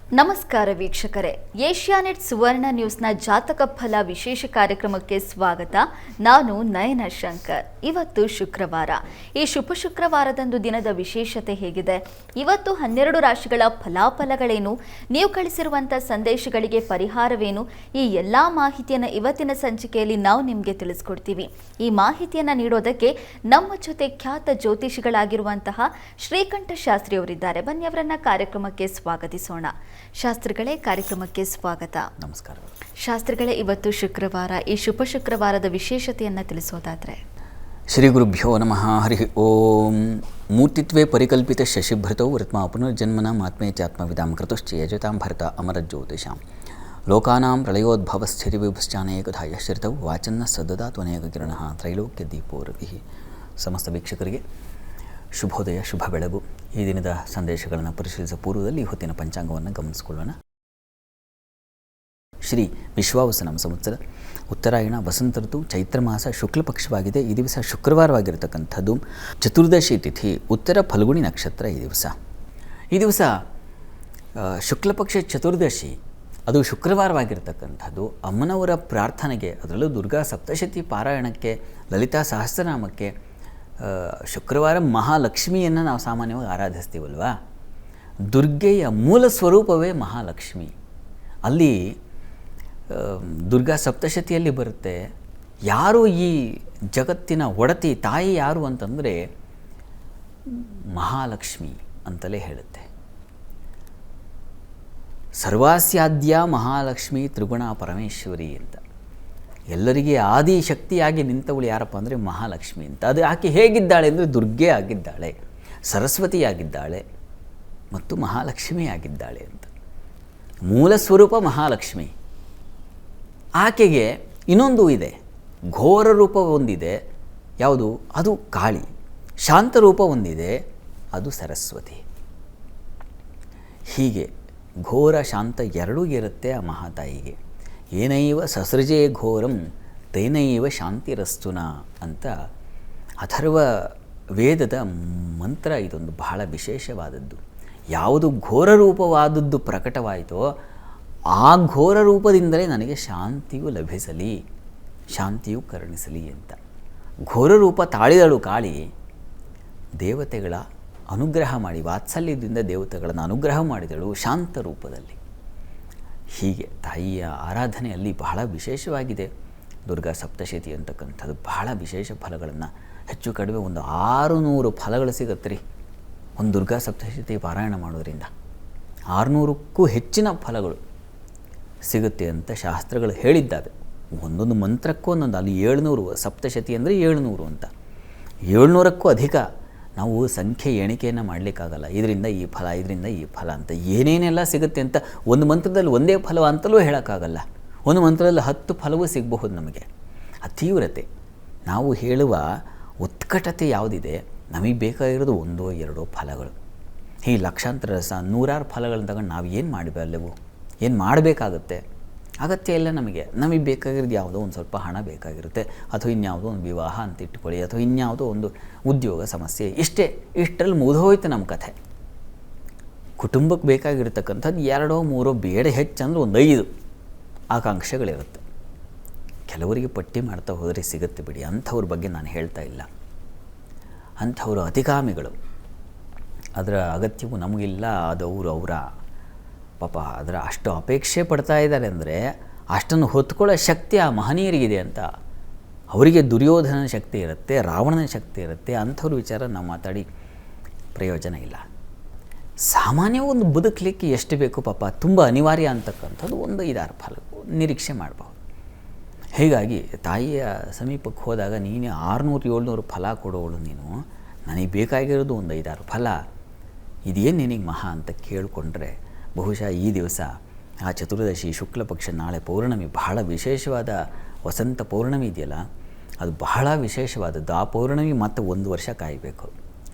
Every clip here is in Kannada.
ನಮಸ್ಕಾರ ವೀಕ್ಷಕರೇ, ಏಷ್ಯಾನೆಟ್ ಸುವರ್ಣ ನ್ಯೂಸ್ನ ಜಾತಕ ಫಲ ವಿಶೇಷ ಕಾರ್ಯಕ್ರಮಕ್ಕೆ ಸ್ವಾಗತ. ನಾನು ನಯನ ಶಂಕರ್. ಇವತ್ತು ಶುಕ್ರವಾರ. ಈ ಶುಭ ಶುಕ್ರವಾರದಂದು ದಿನದ ವಿಶೇಷತೆ ಹೇಗಿದೆ, ಇವತ್ತು 12 ರಾಶಿಗಳ ಫಲಾಫಲಗಳೇನು, ನೀವು ಕಳಿಸಿರುವಂಥ ಸಂದೇಶಗಳಿಗೆ ಪರಿಹಾರವೇನು, ಈ ಎಲ್ಲ ಮಾಹಿತಿಯನ್ನು ಇವತ್ತಿನ ಸಂಚಿಕೆಯಲ್ಲಿ ನಾವು ನಿಮಗೆ ತಿಳಿಸ್ಕೊಡ್ತೀವಿ. ಈ ಮಾಹಿತಿಯನ್ನು ನೀಡೋದಕ್ಕೆ ನಮ್ಮ ಜೊತೆ ಖ್ಯಾತ ಜ್ಯೋತಿಷಿಗಳಾಗಿರುವಂತಹ ಶ್ರೀಕಂಠ ಶಾಸ್ತ್ರಿ ಅವರಿದ್ದಾರೆ. ಬನ್ನಿ ಅವರನ್ನ ಕಾರ್ಯಕ್ರಮಕ್ಕೆ ಸ್ವಾಗತಿಸೋಣ. ಶಾಸ್ತ್ರಿಗಳೇ, ಕಾರ್ಯಕ್ರಮಕ್ಕೆ ಸ್ವಾಗತ. ನಮಸ್ಕಾರ. ಶಾಸ್ತ್ರಿಗಳೇ, ಇವತ್ತು ಶುಕ್ರವಾರ, ಈ ಶುಭ ಶುಕ್ರವಾರದ ವಿಶೇಷತೆಯನ್ನು ತಿಳಿಸೋದಾದ್ರೆ? ಶ್ರೀ ಗುರುಭ್ಯೋ ನಮಃ. ಹರಿ ಓಂ. ಮೂರ್ತಿತ್ವೇ ಪರಿಕಲ್ಪಿತ ಶಶಿಭೃತೌ ವೃತ್ಮ ಪುನರ್ಜನ್ಮನ ಆತ್ಮೇ ಚಾತ್ಮವಿದಾಂ ಕೃತಶ್ಚ ಯಜತಾಂ ಭರತ ಅಮರ ಜ್ಯೋತಿಷಾಂ ಲೋಕಾನಾಂ ಪ್ರಳಯೋದ್ಭವಸ್ಥಿತಿವಿಭಶ್ಚಾನೇಕಧಾಯ ಶ್ರಿತೌ ವಾಚನ್ನ ಸದದಾತು ಅನೇಕ ಕಿರಣಃ ತ್ರೈಲೋಕ್ಯ ದೀಪೋ ರವಿಃ. ಸಮಸ್ತ ವೀಕ್ಷಕರಿಗೆ ಶುಭೋದಯ, ಶುಭ ಬೆಳಗು. ಈ ದಿನದ ಸಂದೇಶಗಳನ್ನು ಪರಿಶೀಲಿಸುವ ಪೂರ್ವದಲ್ಲಿ ಹೊತ್ತಿನ ಪಂಚಾಂಗವನ್ನು ಗಮನಿಸಿಕೊಳ್ಳೋಣ. ಶ್ರೀ ವಿಶ್ವಾವಸನಾಮ ಸಂವತ್ಸರ, ಉತ್ತರಾಯಣ, ವಸಂತ ಋತು, ಚೈತ್ರ ಮಾಸ, ಶುಕ್ಲ ಪಕ್ಷವಾಗಿದೆ. ಈ ದಿವಸ ಶುಕ್ರವಾರವಾಗಿರತಕ್ಕಂಥದ್ದು. ಚತುರ್ದಶಿ ತಿಥಿ, ಉತ್ತರ ಫಲ್ಗುಣಿ ನಕ್ಷತ್ರ. ಈ ದಿವಸ ಶುಕ್ಲ ಪಕ್ಷ ಚತುರ್ದಶಿ, ಅದು ಶುಕ್ರವಾರವಾಗಿರ್ತಕ್ಕಂಥದ್ದು. ಅಮ್ಮನವರ ಪ್ರಾರ್ಥನೆಗೆ, ಅದರಲ್ಲೂ ದುರ್ಗಾ ಸಪ್ತಶತಿ ಪಾರಾಯಣಕ್ಕೆ, ಲಲಿತಾ ಸಹಸ್ರನಾಮಕ್ಕೆ, ಶುಕ್ರವಾರ ಮಹಾಲಕ್ಷ್ಮಿಯನ್ನು ನಾವು ಸಾಮಾನ್ಯವಾಗಿ ಆರಾಧಿಸ್ತೀವಲ್ವಾ. ದುರ್ಗೆಯ ಮೂಲ ಸ್ವರೂಪವೇ ಮಹಾಲಕ್ಷ್ಮಿ. ಅಲ್ಲಿ ದುರ್ಗಾ ಸಪ್ತಶತಿಯಲ್ಲಿ ಬರುತ್ತೆ, ಯಾರು ಈ ಜಗತ್ತಿನ ಒಡತಿ ತಾಯಿ ಯಾರು ಅಂತಂದರೆ ಮಹಾಲಕ್ಷ್ಮಿ ಅಂತಲೇ ಹೇಳುತ್ತೆ. ಸರ್ವಾಸ್ಯಾದ್ಯ ಮಹಾಲಕ್ಷ್ಮಿ ತ್ರಿಗುಣ ಪರಮೇಶ್ವರಿ ಅಂತ. ಎಲ್ಲರಿಗೆ ಆದಿಶಕ್ತಿಯಾಗಿ ನಿಂತವಳು ಯಾರಪ್ಪ ಅಂದರೆ ಮಹಾಲಕ್ಷ್ಮಿ ಅಂತ. ಅದು ಆಕೆ ಹೇಗಿದ್ದಾಳೆ ಅಂದರೆ ದುರ್ಗೆ ಆಗಿದ್ದಾಳೆ, ಸರಸ್ವತಿಯಾಗಿದ್ದಾಳೆ ಮತ್ತು ಮಹಾಲಕ್ಷ್ಮಿ ಆಗಿದ್ದಾಳೆ ಅಂತ. ಮೂಲ ಸ್ವರೂಪ ಮಹಾಲಕ್ಷ್ಮಿ. ಆಕೆಗೆ ಇನ್ನೊಂದು ಇದೆ, ಘೋರ ರೂಪ ಒಂದಿದೆ. ಯಾವುದು? ಅದು ಕಾಳಿ. ಶಾಂತ ರೂಪ ಒಂದಿದೆ, ಅದು ಸರಸ್ವತಿ. ಹೀಗೆ ಘೋರ ಶಾಂತ ಎರಡೂ ಇರುತ್ತೆ ಆ ಮಹಾತಾಯಿಗೆ. ಏನೈವ ಸಸೃಜೇ ಘೋರಂ ತೈನೈವ ಶಾಂತಿರಸ್ತುನ ಅಂತ ಅಥರ್ವ ವೇದದ ಮಂತ್ರ. ಇದೊಂದು ಬಹಳ ವಿಶೇಷವಾದದ್ದು. ಯಾವುದು ಘೋರ ರೂಪವಾದದ್ದು ಪ್ರಕಟವಾಯಿತೋ ಆ ಘೋರ ರೂಪದಿಂದಲೇ ನನಗೆ ಶಾಂತಿಯು ಲಭಿಸಲಿ, ಶಾಂತಿಯು ಕರುಣಿಸಲಿ ಅಂತ. ಘೋರ ರೂಪ ತಾಳಿದಳು ಕಾಳಿ. ದೇವತೆಗಳ ಅನುಗ್ರಹ ಮಾಡಿ, ವಾತ್ಸಲ್ಯದಿಂದ ದೇವತೆಗಳನ್ನು ಅನುಗ್ರಹ ಮಾಡಿದಳು ಶಾಂತ ರೂಪದಲ್ಲಿ. ಹೀಗೆ ತಾಯಿಯ ಆರಾಧನೆಯಲ್ಲಿ ಬಹಳ ವಿಶೇಷವಾಗಿದೆ ದುರ್ಗಾ ಸಪ್ತಶತಿ ಅಂತಕ್ಕಂಥದ್ದು. ಬಹಳ ವಿಶೇಷ ಫಲಗಳನ್ನು, ಹೆಚ್ಚು ಕಡಿಮೆ ಒಂದು 600 ಫಲಗಳು ಸಿಗುತ್ತೆ ರೀ ಒಂದು ದುರ್ಗಾ ಸಪ್ತಶತಿ ಪಾರಾಯಣ ಮಾಡೋದ್ರಿಂದ. 600ಕ್ಕೂ ಹೆಚ್ಚಿನ ಫಲಗಳು ಸಿಗುತ್ತೆ ಅಂತ ಶಾಸ್ತ್ರಗಳು ಹೇಳಿದ್ದಾವೆ. ಒಂದೊಂದು ಮಂತ್ರಕ್ಕೂ ಒಂದೊಂದು, ಅಲ್ಲಿ 700, ಸಪ್ತಶತಿ ಅಂದರೆ 700 ಅಂತ. 700ಕ್ಕೂ ಅಧಿಕ ನಾವು ಸಂಖ್ಯೆ ಎಣಿಕೆಯನ್ನು ಮಾಡಲಿಕ್ಕಾಗಲ್ಲ. ಇದರಿಂದ ಈ ಫಲ, ಇದರಿಂದ ಈ ಫಲ ಅಂತ ಏನೇನೆಲ್ಲ ಸಿಗುತ್ತೆ ಅಂತ ಒಂದು ಮಂತ್ರದಲ್ಲಿ ಒಂದೇ ಫಲ ಅಂತಲೂ ಹೇಳೋಕ್ಕಾಗಲ್ಲ. ಒಂದು ಮಂತ್ರದಲ್ಲಿ 10 ಫಲವೂ ಸಿಗಬಹುದು ನಮಗೆ. ಆ ತೀವ್ರತೆ, ನಾವು ಹೇಳುವ ಉತ್ಕಟತೆ ಯಾವುದಿದೆ, ನಮಗೆ ಬೇಕಾಗಿರೋದು 1-2 ಫಲಗಳು. ಈ ಲಕ್ಷಾಂತರ ನೂರಾರು ಫಲಗಳನ್ನ ತಗೊಂಡು ನಾವು ಏನು ಮಾಡಬಲ್ಲೆವು, ಏನು ಮಾಡಬೇಕಾಗುತ್ತೆ? ಅಗತ್ಯ ಇಲ್ಲ ನಮಗೆ. ನಮಗೆ ಬೇಕಾಗಿರೋದು ಯಾವುದೋ ಒಂದು ಸ್ವಲ್ಪ ಹಣ ಬೇಕಾಗಿರುತ್ತೆ, ಅಥವಾ ಇನ್ಯಾವುದೋ ಒಂದು ವಿವಾಹ ಅಂತ ಇಟ್ಕೊಳ್ಳಿ, ಅಥವಾ ಇನ್ಯಾವುದೋ ಒಂದು ಉದ್ಯೋಗ ಸಮಸ್ಯೆ. ಇಷ್ಟರಲ್ಲಿ ಮುಗಿದೋಯ್ತು ನಮ್ಮ ಕಥೆ. ಕುಟುಂಬಕ್ಕೆ ಬೇಕಾಗಿರ್ತಕ್ಕಂಥದ್ದು 2-3 ಬೇಡ, ಹೆಚ್ಚಂದ್ರೆ ಒಂದು 5 ಆಕಾಂಕ್ಷೆಗಳಿರುತ್ತೆ. ಕೆಲವರಿಗೆ ಪಟ್ಟಿ ಮಾಡ್ತಾ ಹೋದರೆ ಸಿಗುತ್ತೆ ಬಿಡಿ, ಅಂಥವ್ರ ಬಗ್ಗೆ ನಾನು ಹೇಳ್ತಾ ಇಲ್ಲ. ಅಂಥವರು ಅತಿಕಾಮಿಗಳು. ಅದರ ಅಗತ್ಯವು ನಮಗಿಲ್ಲ, ಅದವರು ಅವರ ಪಾಪ ಅದರ ಅಷ್ಟು ಅಪೇಕ್ಷೆ ಪಡ್ತಾ ಇದ್ದಾರೆ ಅಂದರೆ ಅಷ್ಟನ್ನು ಹೊತ್ಕೊಳ್ಳೋ ಶಕ್ತಿ ಆ ಮಹನೀಯರಿಗಿದೆ ಅಂತ. ಅವರಿಗೆ ದುರ್ಯೋಧನ ಶಕ್ತಿ ಇರುತ್ತೆ, ರಾವಣನ ಶಕ್ತಿ ಇರುತ್ತೆ. ಅಂಥವ್ರ ವಿಚಾರ ನಾವು ಮಾತಾಡಿ ಪ್ರಯೋಜನ ಇಲ್ಲ. ಸಾಮಾನ್ಯ ಒಂದು ಬದುಕಲಿಕ್ಕೆ ಎಷ್ಟು ಬೇಕು ಪಾಪ, ತುಂಬ ಅನಿವಾರ್ಯ ಅಂತಕ್ಕಂಥದ್ದು 1-5 ಫಲ ನಿರೀಕ್ಷೆ ಮಾಡಬಹುದು. ಹೀಗಾಗಿ ತಾಯಿಯ ಸಮೀಪಕ್ಕೆ ಹೋದಾಗ ನೀನು 600-700 ಫಲ ಕೊಡೋಳು ನೀನು, ನನಗೆ ಬೇಕಾಗಿರೋದು 1-5 ಫಲ, ಇದೇನು ನಿನಗೆ ಮಹಾ ಅಂತ ಕೇಳಿಕೊಂಡ್ರೆ ಬಹುಶಃ ಈ ದಿವಸ ಆ ಚತುರ್ದಶಿ ಶುಕ್ಲ ಪಕ್ಷ, ನಾಳೆ ಪೌರ್ಣಮಿ, ಬಹಳ ವಿಶೇಷವಾದ ವಸಂತ ಪೌರ್ಣಮಿ ಇದೆಯಲ್ಲ, ಅದು ಬಹಳ ವಿಶೇಷವಾದದ್ದು. ಆ ಪೌರ್ಣಮಿ ಮತ್ತೆ 1 ವರ್ಷ ಕಾಯಬೇಕು.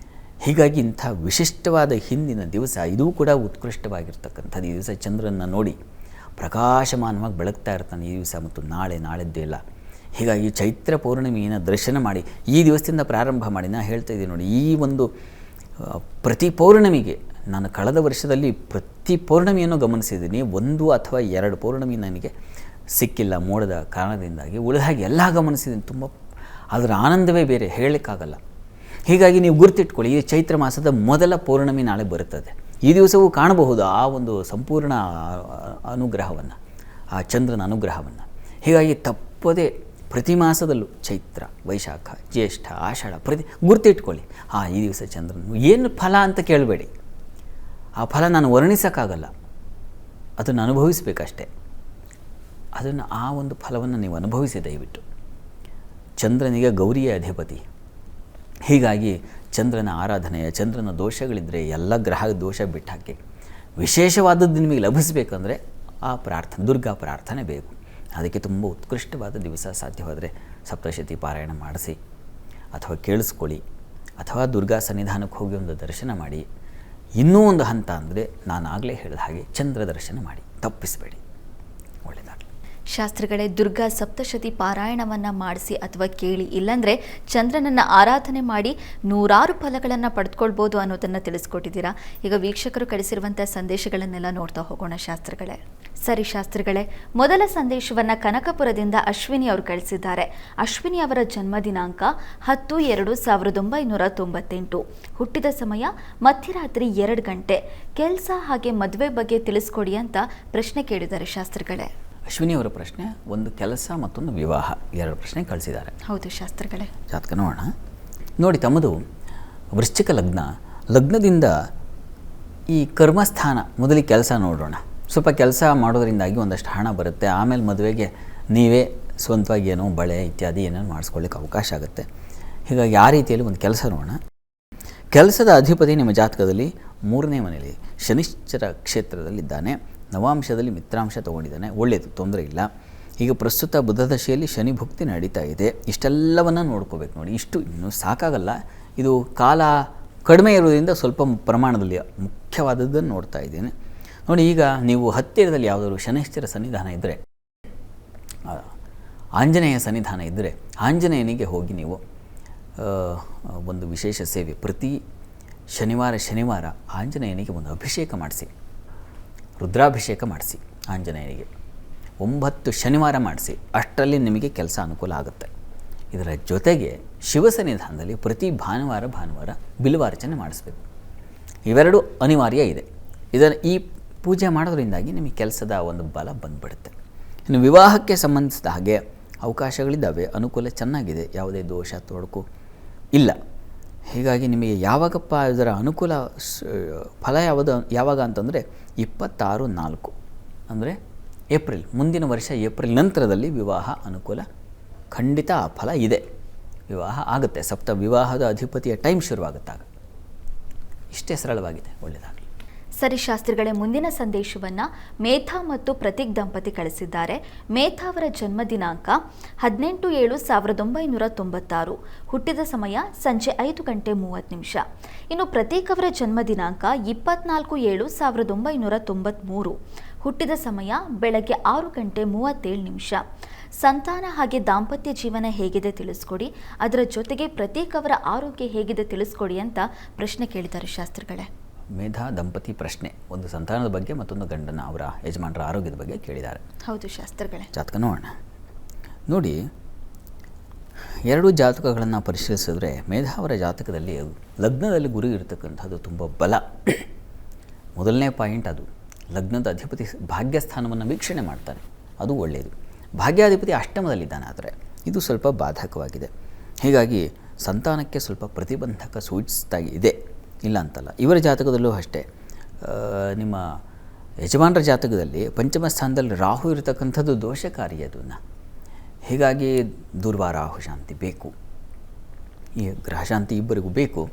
ಹೀಗಾಗಿ ಇಂಥ ವಿಶಿಷ್ಟವಾದ ಹಿಂದಿನ ದಿವಸ ಇದೂ ಕೂಡ ಉತ್ಕೃಷ್ಟವಾಗಿರ್ತಕ್ಕಂಥದ್ದು. ಈ ದಿವಸ ಚಂದ್ರನ ನೋಡಿ ಪ್ರಕಾಶಮಾನವಾಗಿ ಬೆಳಗ್ತಾ ಇರ್ತಾನೆ ಈ ದಿವಸ, ಮತ್ತು ನಾಳೆದ್ದು ಎಲ್ಲ. ಹೀಗಾಗಿ ಚೈತ್ರ ಪೌರ್ಣಮಿಯನ್ನು ದರ್ಶನ ಮಾಡಿ ಈ ದಿವಸದಿಂದ ಪ್ರಾರಂಭ ಮಾಡಿ. ನಾನು ಹೇಳ್ತಾ ಇದ್ದೀನಿ ನೋಡಿ, ಈ ಒಂದು ಪ್ರತಿ ಪೌರ್ಣಮಿಗೆ ನಾನು ಕಳೆದ ವರ್ಷದಲ್ಲಿ ಪ್ರತಿ ಪೌರ್ಣಮಿಯನ್ನು ಗಮನಿಸಿದ್ದೀನಿ, 1 ಅಥವಾ 2 ಪೌರ್ಣಮಿ ನನಗೆ ಸಿಕ್ಕಿಲ್ಲ ಮೋಡದ ಕಾರಣದಿಂದಾಗಿ. ಉಳಿದಾಗಿ ಎಲ್ಲ ಗಮನಿಸಿದ್ದೀನಿ. ತುಂಬ ಅದರ ಆನಂದವೇ ಬೇರೆ, ಹೇಳಲಿಕ್ಕಾಗಲ್ಲ. ಹೀಗಾಗಿ ನೀವು ಗುರುತಿಟ್ಕೊಳ್ಳಿ, ಈ ಚೈತ್ರ ಮಾಸದ ಮೊದಲ ಪೌರ್ಣಮಿ ನಾಳೆ ಬರುತ್ತದೆ. ಈ ದಿವಸವೂ ಕಾಣಬಹುದು ಆ ಒಂದು ಸಂಪೂರ್ಣ ಅನುಗ್ರಹವನ್ನು, ಆ ಚಂದ್ರನ ಅನುಗ್ರಹವನ್ನು. ಹೀಗಾಗಿ ತಪ್ಪದೇ ಪ್ರತಿ ಮಾಸದಲ್ಲೂ ಚೈತ್ರ, ವೈಶಾಖ, ಜ್ಯೇಷ್ಠ, ಆಷಾಢ ಗುರುತಿಟ್ಕೊಳ್ಳಿ. ಈ ದಿವಸ ಚಂದ್ರನು ಏನು ಫಲ ಅಂತ ಕೇಳಬೇಡಿ. ಆ ಫಲ ನಾನು ವರ್ಣಿಸೋಕ್ಕಾಗಲ್ಲ, ಅದನ್ನು ಅನುಭವಿಸಬೇಕಷ್ಟೆ. ಅದನ್ನು ಆ ಒಂದು ಫಲವನ್ನು ನೀವು ಅನುಭವಿಸಿ ದಯವಿಟ್ಟು. ಚಂದ್ರನಿಗೆ ಗೌರಿಯ ಅಧಿಪತಿ. ಹೀಗಾಗಿ ಚಂದ್ರನ ಆರಾಧನೆಯ, ಚಂದ್ರನ ದೋಷಗಳಿದ್ದರೆ ಎಲ್ಲ ಗ್ರಹ ದೋಷ ಬಿಟ್ಟಾಕಿ ವಿಶೇಷವಾದದ್ದು ನಿಮಗೆ ಲಭಿಸಬೇಕಂದ್ರೆ ಆ ಪ್ರಾರ್ಥನೆ, ದುರ್ಗಾ ಪ್ರಾರ್ಥನೆ ಬೇಕು. ಅದಕ್ಕೆ ತುಂಬ ಉತ್ಕೃಷ್ಟವಾದ ದಿವಸ ಸಾಧ್ಯವಾದರೆ ಸಪ್ತಶತಿ ಪಾರಾಯಣ ಮಾಡಿಸಿ, ಅಥವಾ ಕೇಳಿಸ್ಕೊಳ್ಳಿ, ಅಥವಾ ದುರ್ಗಾ ಸನ್ನಿಧಾನಕ್ಕೆ ಹೋಗಿ ಒಂದು ದರ್ಶನ ಮಾಡಿ. ಇನ್ನೂ ಒಂದು ಹಂತ ಅಂದರೆ ನಾನು ಆಗಲೇ ಹೇಳಿದ ಹಾಗೆ ಚಂದ್ರ ದರ್ಶನ ಮಾಡಿ, ತಪ್ಪಿಸಬೇಡಿ. ಒಳ್ಳೆಯದಾಗಲಿ. ಶಾಸ್ತ್ರಿಗಳೇ, ದುರ್ಗಾ ಸಪ್ತಶತಿ ಪಾರಾಯಣವನ್ನು ಮಾಡಿಸಿ ಅಥವಾ ಕೇಳಿ, ಇಲ್ಲಾಂದರೆ ಚಂದ್ರನನ್ನು ಆರಾಧನೆ ಮಾಡಿ 100 ಫಲಗಳನ್ನು ಪಡೆದುಕೊಳ್ಬೋದು ಅನ್ನೋದನ್ನು ತಿಳಿಸ್ಕೊಟ್ಟಿದ್ದೀರಾ. ಈಗ ವೀಕ್ಷಕರು ಕಳಿಸಿರುವಂಥ ಸಂದೇಶಗಳನ್ನೆಲ್ಲ ನೋಡ್ತಾ ಹೋಗೋಣ ಶಾಸ್ತ್ರಿಗಳೇ. ಸರಿ ಶಾಸ್ತ್ರಿಗಳೇ, ಮೊದಲ ಸಂದೇಶವನ್ನು ಕನಕಪುರದಿಂದ ಅಶ್ವಿನಿ ಅವರು ಕಳಿಸಿದ್ದಾರೆ. ಅಶ್ವಿನಿ ಅವರ ಜನ್ಮ ದಿನಾಂಕ 10/2/1998. ಹುಟ್ಟಿದ ಸಮಯ ಮಧ್ಯರಾತ್ರಿ 2 ಗಂಟೆ. ಕೆಲಸ ಹಾಗೆ ಮದುವೆ ಬಗ್ಗೆ ತಿಳಿಸ್ಕೊಡಿ ಅಂತ ಪ್ರಶ್ನೆ ಕೇಳಿದ್ದಾರೆ ಶಾಸ್ತ್ರಿಗಳೇ. ಅಶ್ವಿನಿ ಅವರ ಪ್ರಶ್ನೆ, ಒಂದು ಕೆಲಸ ಮತ್ತೊಂದು ವಿವಾಹ, 2 ಪ್ರಶ್ನೆ ಕಳಿಸಿದ್ದಾರೆ. ಹೌದು ಶಾಸ್ತ್ರಿಗಳೇ. ಜಾತಕ ನೋಡೋಣ. ನೋಡಿ, ತಮ್ಮದು ವೃಶ್ಚಿಕ ಲಗ್ನ. ಲಗ್ನದಿಂದ ಈ ಕರ್ಮಸ್ಥಾನ, ಮೊದಲಿಗೆ ಕೆಲಸ ನೋಡೋಣ. ಸ್ವಲ್ಪ ಕೆಲಸ ಮಾಡೋದರಿಂದಾಗಿ ಒಂದಷ್ಟು ಹಣ ಬರುತ್ತೆ. ಆಮೇಲೆ ಮದುವೆಗೆ ನೀವೇ ಸ್ವಂತವಾಗಿ ಏನೋ ಬಳೆ ಇತ್ಯಾದಿ ಏನೇನು ಮಾಡಿಸ್ಕೊಳ್ಳಿಕ್ಕೆ ಅವಕಾಶ ಆಗುತ್ತೆ. ಹೀಗಾಗಿ ಆ ರೀತಿಯಲ್ಲಿ ಒಂದು ಕೆಲಸ ನೋಡೋಣ. ಕೆಲಸದ ಅಧಿಪತಿ ನಿಮ್ಮ ಜಾತಕದಲ್ಲಿ 3ನೇ ಮನೆಯಲ್ಲಿ ಶನಿಶ್ಚರ ಕ್ಷೇತ್ರದಲ್ಲಿದ್ದಾನೆ. ನವಾಂಶದಲ್ಲಿ ಮಿತ್ರಾಂಶ ತೊಗೊಂಡಿದ್ದಾನೆ. ಒಳ್ಳೆಯದು, ತೊಂದರೆ ಇಲ್ಲ. ಈಗ ಪ್ರಸ್ತುತ ಬುಧದಶೆಯಲ್ಲಿ ಶನಿ ಭುಕ್ತಿ ನಡೀತಾ ಇದೆ. ಇಷ್ಟೆಲ್ಲವನ್ನು ನೋಡ್ಕೋಬೇಕು. ನೋಡಿ, ಇಷ್ಟು ಇನ್ನೂ ಸಾಕಾಗಲ್ಲ. ಇದು ಕಾಲ ಕಡಿಮೆ ಇರೋದ್ರಿಂದ ಸ್ವಲ್ಪ ಪ್ರಮಾಣದಲ್ಲಿ ಮುಖ್ಯವಾದದ್ದನ್ನು ನೋಡ್ತಾ ಇದ್ದೇನೆ. ನೋಡಿ, ಈಗ ನೀವು ಹತ್ತಿರದಲ್ಲಿ ಯಾವುದಾದ್ರು ಶನಿಶ್ಚರ ಸನ್ನಿಧಾನ ಇದ್ದರೆ, ಆಂಜನೇಯ ಸನ್ನಿಧಾನ ಇದ್ದರೆ ಆಂಜನೇಯನಿಗೆ ಹೋಗಿ ನೀವು ಒಂದು ವಿಶೇಷ ಸೇವೆ, ಪ್ರತಿ ಶನಿವಾರ ಆಂಜನೇಯನಿಗೆ ಒಂದು ಅಭಿಷೇಕ ಮಾಡಿಸಿ, ರುದ್ರಾಭಿಷೇಕ ಮಾಡಿಸಿ. ಆಂಜನೇಯನಿಗೆ 9 ಶನಿವಾರ ಮಾಡಿಸಿ. ಅಷ್ಟರಲ್ಲಿ ನಿಮಗೆ ಕೆಲಸ ಅನುಕೂಲ ಆಗುತ್ತೆ. ಇದರ ಜೊತೆಗೆ ಶಿವ ಸನ್ನಿಧಾನದಲ್ಲಿ ಪ್ರತಿ ಭಾನುವಾರ ಬಿಲ್ವಾರ್ಚನೆ ಮಾಡಿಸ್ಬೇಕು. ಇವೆರಡು ಅನಿವಾರ್ಯ ಇದೆ. ಈ ಪೂಜೆ ಮಾಡೋದ್ರಿಂದಾಗಿ ನಿಮಗೆ ಕೆಲಸದ ಒಂದು ಬಲ ಬಂದುಬಿಡುತ್ತೆ. ಇನ್ನು ವಿವಾಹಕ್ಕೆ ಸಂಬಂಧಿಸಿದ ಹಾಗೆ ಅವಕಾಶಗಳಿದ್ದಾವೆ, ಅನುಕೂಲ ಚೆನ್ನಾಗಿದೆ, ಯಾವುದೇ ದೋಷ ತೊಡಕು ಇಲ್ಲ. ಹೀಗಾಗಿ ನಿಮಗೆ ಯಾವಾಗಪ್ಪ ಇದರ ಅನುಕೂಲ ಫಲ ಯಾವಾಗ ಅಂತಂದರೆ 26/4 ಅಂದರೆ ಏಪ್ರಿಲ್, ಮುಂದಿನ ವರ್ಷ ಏಪ್ರಿಲ್ ನಂತರದಲ್ಲಿ ವಿವಾಹ ಅನುಕೂಲ ಖಂಡಿತ ಆ ಫಲ ಇದೆ. ವಿವಾಹ ಆಗುತ್ತೆ. ವಿವಾಹದ ಅಧಿಪತಿಯ ಟೈಮ್ ಶುರುವಾಗುತ್ತಾಗ. ಇಷ್ಟೇ ಸರಳವಾಗಿದೆ. ಒಳ್ಳೆಯದಾಗಲಿ. ಸರಿ ಶಾಸ್ತ್ರಿಗಳೇ, ಮುಂದಿನ ಸಂದೇಶವನ್ನು ಮೇಧಾ ಮತ್ತು ಪ್ರತೀಕ್ ದಂಪತಿ ಕಳಿಸಿದ್ದಾರೆ. ಮೇಧಾ ಅವರ ಜನ್ಮ ದಿನಾಂಕ 18/7/1996. ಹುಟ್ಟಿದ ಸಮಯ ಸಂಜೆ 5:30. ಇನ್ನು ಪ್ರತೀಕ್ ಅವರ ಜನ್ಮ ದಿನಾಂಕ 24/7/1993. ಹುಟ್ಟಿದ ಸಮಯ ಬೆಳಗ್ಗೆ 6:37. ಸಂತಾನ ಹಾಗೆ ದಾಂಪತ್ಯ ಜೀವನ ಹೇಗಿದೆ ತಿಳಿಸ್ಕೊಡಿ, ಅದರ ಜೊತೆಗೆ ಪ್ರತೀಕ್ ಅವರ ಆರೋಗ್ಯ ಹೇಗಿದೆ ತಿಳಿಸ್ಕೊಡಿ ಅಂತ ಪ್ರಶ್ನೆ ಕೇಳಿದ್ದಾರೆ ಶಾಸ್ತ್ರಿಗಳೇ. ಮೇಧಾ ದಂಪತಿ ಪ್ರಶ್ನೆ, ಒಂದು ಸಂತಾನದ ಬಗ್ಗೆ ಮತ್ತೊಂದು ಗಂಡನ ಅವರ ಯಜಮಾನರ ಆರೋಗ್ಯದ ಬಗ್ಗೆ ಕೇಳಿದ್ದಾರೆ. ಹೌದು ಶಾಸ್ತ್ರಗಳೇ. ಜಾತಕ ನೋಡೋಣ. ನೋಡಿ, 2 ಜಾತಕಗಳನ್ನು ಪರಿಶೀಲಿಸಿದ್ರೆ ಮೇಧಾ ಅವರ ಜಾತಕದಲ್ಲಿ ಲಗ್ನದಲ್ಲಿ ಗುರು ಇರತಕ್ಕಂಥದ್ದು ತುಂಬ ಬಲ. ಮೊದಲನೇ ಪಾಯಿಂಟ್ ಅದು. ಲಗ್ನದ ಅಧಿಪತಿ ಭಾಗ್ಯಸ್ಥಾನವನ್ನು ವೀಕ್ಷಣೆ ಮಾಡ್ತಾನೆ, ಅದು ಒಳ್ಳೆಯದು. ಭಾಗ್ಯಾಧಿಪತಿ ಅಷ್ಟಮದಲ್ಲಿದ್ದಾನೆ, ಆದರೆ ಇದು ಸ್ವಲ್ಪ ಬಾಧಕವಾಗಿದೆ. ಹೀಗಾಗಿ ಸಂತಾನಕ್ಕೆ ಸ್ವಲ್ಪ ಪ್ರತಿಬಂಧಕ ಸೂಚಿಸ್ತಾ ಇದೆ, ಇಲ್ಲ ಅಂತಲ್ಲ. ಇವರ ಜಾತಕದಲ್ಲೂ ಅಷ್ಟೇ. ನಿಮ್ಮ ಯಜಮಾನರ ಜಾತಕದಲ್ಲಿ ಪಂಚಮ ಸ್ಥಾನದಲ್ಲಿ ರಾಹು ಇರತಕ್ಕಂಥದ್ದು ದೋಷಕಾರಿ ಅದನ್ನು. ಹೀಗಾಗಿ ದುರ್ವಾ ರಾಹು ಶಾಂತಿ ಬೇಕು, ಈ ಗ್ರಹಶಾಂತಿ ಇಬ್ಬರಿಗೂ ಬೇಕು.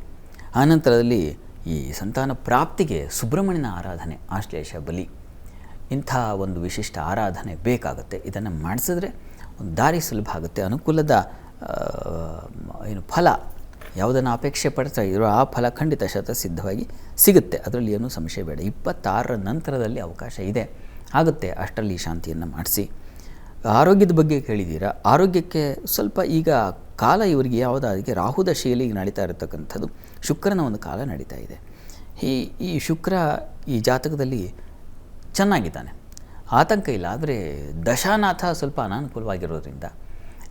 ಆನಂತರದಲ್ಲಿ ಈ ಸಂತಾನ ಪ್ರಾಪ್ತಿಗೆ ಸುಬ್ರಹ್ಮಣ್ಯನ ಆರಾಧನೆ, ಆಶ್ಲೇಷ ಬಲಿ, ಇಂಥ ಒಂದು ವಿಶಿಷ್ಟ ಆರಾಧನೆ ಬೇಕಾಗುತ್ತೆ. ಇದನ್ನು ಮಾಡಿಸಿದ್ರೆ ಒಂದು ದಾರಿ ಸುಲಭ ಆಗುತ್ತೆ. ಅನುಕೂಲದ ಫಲ ಯಾವುದನ್ನು ಅಪೇಕ್ಷೆ ಪಡ್ತಾ ಇರೋ ಆ ಫಲ ಖಂಡಿತ ಶತಸಿದ್ಧವಾಗಿ ಸಿಗುತ್ತೆ. ಅದರಲ್ಲಿ ಏನೂ ಸಂಶಯ ಬೇಡ. 26ರ ನಂತರದಲ್ಲಿ ಅವಕಾಶ ಇದೆ, ಆಗುತ್ತೆ. ಅಷ್ಟರಲ್ಲಿ ಶಾಂತಿಯನ್ನು ಮಾಡಿಸಿ. ಆರೋಗ್ಯದ ಬಗ್ಗೆ ಕೇಳಿದ್ದೀರಾ. ಆರೋಗ್ಯಕ್ಕೆ ಸ್ವಲ್ಪ ಈಗ ಕಾಲ ಇವರಿಗೆ ಯಾವುದಾದಕ್ಕೆ ರಾಹುದ ಶೈಲಿಗೆ ನಡೀತಾ ಇರತಕ್ಕಂಥದ್ದು, ಶುಕ್ರನ ಒಂದು ಕಾಲ ನಡೀತಾ ಇದೆ. ಈ ಶುಕ್ರ ಈ ಜಾತಕದಲ್ಲಿ ಚೆನ್ನಾಗಿದ್ದಾನೆ, ಆತಂಕ ಇಲ್ಲ. ಆದರೆ ದಶಾನಾಥ ಸ್ವಲ್ಪ ಅನಾನುಕೂಲವಾಗಿರೋದ್ರಿಂದ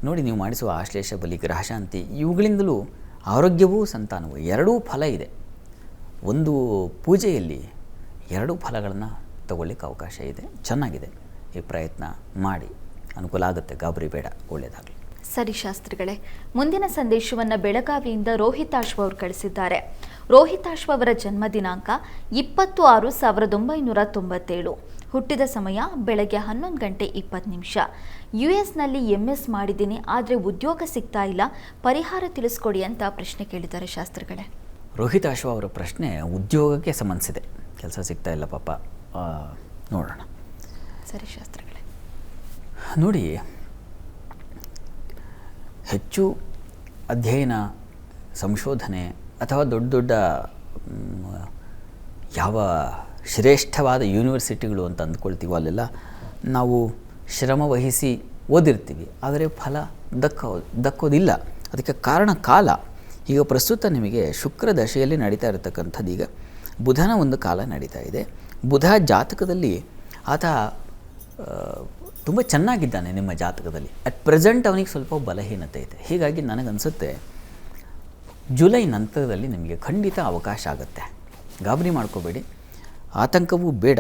ನೋಡಿ, ನೀವು ಮಾಡಿಸುವ ಆಶ್ಲೇಷ ಬಲಿ, ಗ್ರಹಶಾಂತಿ ಇವುಗಳಿಂದಲೂ ಆರೋಗ್ಯವೂ ಸಂತಾನವೂ ಎರಡೂ ಫಲ ಇದೆ. ಒಂದು ಪೂಜೆಯಲ್ಲಿ ಎರಡೂ ಫಲಗಳನ್ನು ತಗೊಳ್ಳಿಕ್ಕೆ ಅವಕಾಶ ಇದೆ. ಚೆನ್ನಾಗಿದೆ, ಈ ಪ್ರಯತ್ನ ಮಾಡಿ, ಅನುಕೂಲ ಆಗುತ್ತೆ, ಗಾಬರಿ ಬೇಡ, ಒಳ್ಳೆಯದಾಗಲಿ. ಸರಿ ಶಾಸ್ತ್ರಿಗಳೇ, ಮುಂದಿನ ಸಂದೇಶವನ್ನು ಬೆಳಗಾವಿಯಿಂದ ರೋಹಿತಾಶ್ವ ಅವರು ಕಳಿಸಿದ್ದಾರೆ. ರೋಹಿತಾಶ್ವ ಅವರ ಜನ್ಮ ದಿನಾಂಕ 20/6/1997. ಹುಟ್ಟಿದ ಸಮಯ ಬೆಳಗ್ಗೆ 11:20. US-ನಲ್ಲಿ MS ಮಾಡಿದ್ದೀನಿ, ಆದರೆ ಉದ್ಯೋಗ ಸಿಗ್ತಾ ಇಲ್ಲ, ಪರಿಹಾರ ತಿಳಿಸ್ಕೊಡಿ ಅಂತ ಪ್ರಶ್ನೆ ಕೇಳಿದ್ದಾರೆ ಶಾಸ್ತ್ರಿಗಳೇ. ರೋಹಿತಾಶ್ವ ಅವರ ಪ್ರಶ್ನೆ ಉದ್ಯೋಗಕ್ಕೆ ಸಂಬಂಧಿಸಿದೆ. ಕೆಲಸ ಸಿಗ್ತಾ ಇಲ್ಲ ಪಾಪ, ನೋಡೋಣ. ಸರಿ ಶಾಸ್ತ್ರಿಗಳೇ. ನೋಡಿ, ಹೆಚ್ಚು ಅಧ್ಯಯನ, ಸಂಶೋಧನೆ ಅಥವಾ ದೊಡ್ಡ ದೊಡ್ಡ ಯಾವ ಶ್ರೇಷ್ಠವಾದ ಯೂನಿವರ್ಸಿಟಿಗಳು ಅಂತ ಅಂದ್ಕೊಳ್ತೀವೋ ಅಲ್ಲೆಲ್ಲ ನಾವು ಶ್ರಮ ವಹಿಸಿ ಓದಿರ್ತೀವಿ, ಆದರೆ ಫಲ ದಕ್ಕೋದಿಲ್ಲ. ಅದಕ್ಕೆ ಕಾರಣ ಕಾಲ. ಈಗ ಪ್ರಸ್ತುತ ನಿಮಗೆ ಶುಕ್ರ ದಶೆಯಲ್ಲಿ ನಡೀತಾ ಇರತಕ್ಕಂಥದ್ದು, ಈಗ ಬುಧನ ಒಂದು ಕಾಲ ನಡೀತಾ ಇದೆ. ಬುಧ ಜಾತಕದಲ್ಲಿ ಆತ ತುಂಬ ಚೆನ್ನಾಗಿದ್ದಾನೆ. ನಿಮ್ಮ ಜಾತಕದಲ್ಲಿ ಅಟ್ ಪ್ರೆಸೆಂಟ್ ಅವನಿಗೆ ಸ್ವಲ್ಪ ಬಲಹೀನತೆ ಇದೆ. ಹೀಗಾಗಿ ನನಗನ್ಸುತ್ತೆ ಜುಲೈ ನಂತರದಲ್ಲಿ ನಿಮಗೆ ಖಂಡಿತ ಅವಕಾಶ ಆಗುತ್ತೆ. ಗಾಬರಿ ಮಾಡ್ಕೋಬೇಡಿ, ಆತಂಕವೂ ಬೇಡ.